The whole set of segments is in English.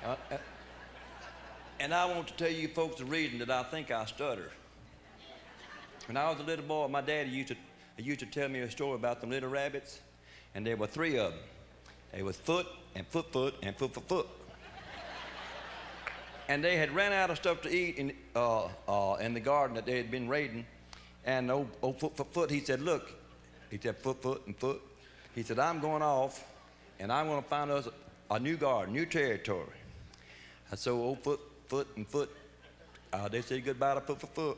Uh, uh, and I want to tell you folks the reason that I think I stutter. When I was a little boy, my daddy used to tell me a story about them little rabbits, and there were three of them. They was Foot and Foot and Foot. And they had ran out of stuff to eat in the garden that they had been raiding. And old Foot, he said, look, he said, Foot and Foot. He said, I'm going off, and I'm going to find us a new garden, new territory. And so old Foot and Foot, they said goodbye to Foot.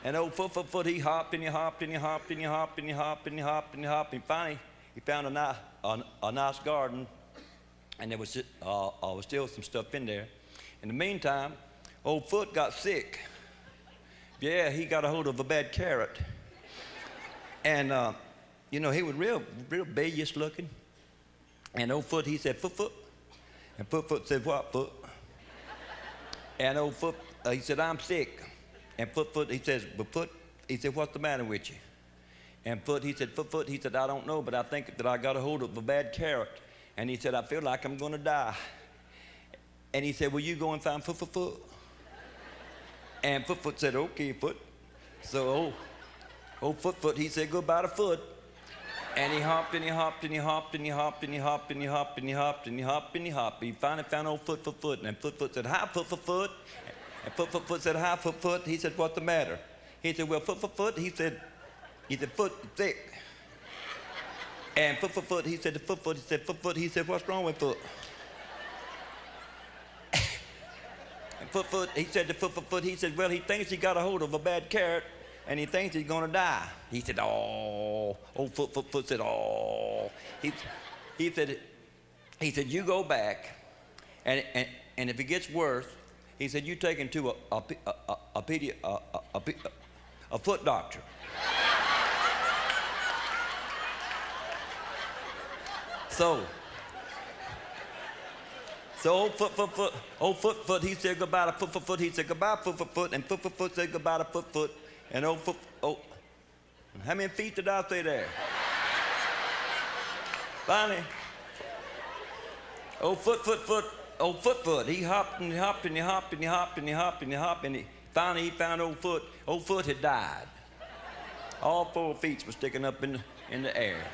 And old Foot, he hopped and he hopped and he hopped and he hopped and he hopped and he hopped and he hopped. And finally, he found a nice garden, and there was still some stuff in there. In the meantime, old Foot got sick. Yeah, he got a hold of a bad carrot. And, he was real babyish looking. And old Foot, he said, Foot. And Foot said, what, Foot? And old Foot, he said, I'm sick. And Foot, he says, but Foot, he said, what's the matter with you? And Foot, he said, Foot, he said, I don't know, but I think that I got a hold of a bad carrot. And he said, I feel like I'm going to die. And he said, will you go and find Foot? And Foot said, okay, Foot. So old Foot, he said, goodbye to Foot. And he hopped and he hopped and he hopped and he hopped and he hopped and he hopped and he hopped and he hopped and he hopped. He finally found old Foot. And Foot said, hi, Foot. And Foot said, hi, Foot. He said, what's the matter? He said, well, Foot. He said, Foot, sick. And Foot, he said, Foot. He said, what's wrong with Foot? And Foot, he said to Foot, he said, well, he thinks he got a hold of a bad carrot, and he thinks he's gonna die. He said, oh. Old Foot said, oh. He said, you go back, and if it gets worse, he said, you take him to a foot doctor. So old Foot, he said goodbye to Foot. He said goodbye Foot, and Foot said goodbye to Foot. And old Foot, how many feet did I say there? Finally, old Foot, he hopped and he hopped and he hopped and he hopped and he hopped and he hopped, and finally he found old Foot. Old Foot had died. All 4 feet were sticking up in the air.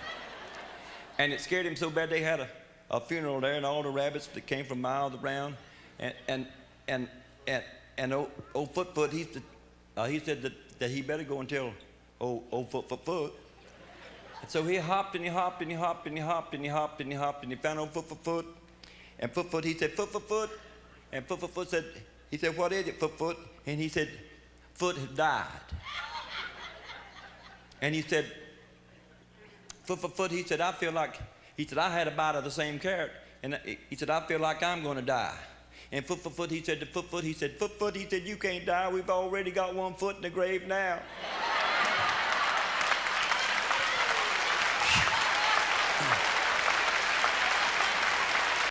And it scared him so bad they had a funeral there, and all the rabbits that came from miles around, and old Foot, he said that he better go and tell old Foot. And so he hopped and he hopped and he hopped and he hopped and he hopped and he hopped and he found old Foot. And Foot, he said Foot. And Foot said, what is it, Foot? And he said, Foot has died. And he said, Foot, he said, I feel like, I had a bite of the same carrot, and he said, I feel like I'm going to die. And Foot, he said to Foot, he said, you can't die. We've already got 1 foot in the grave now.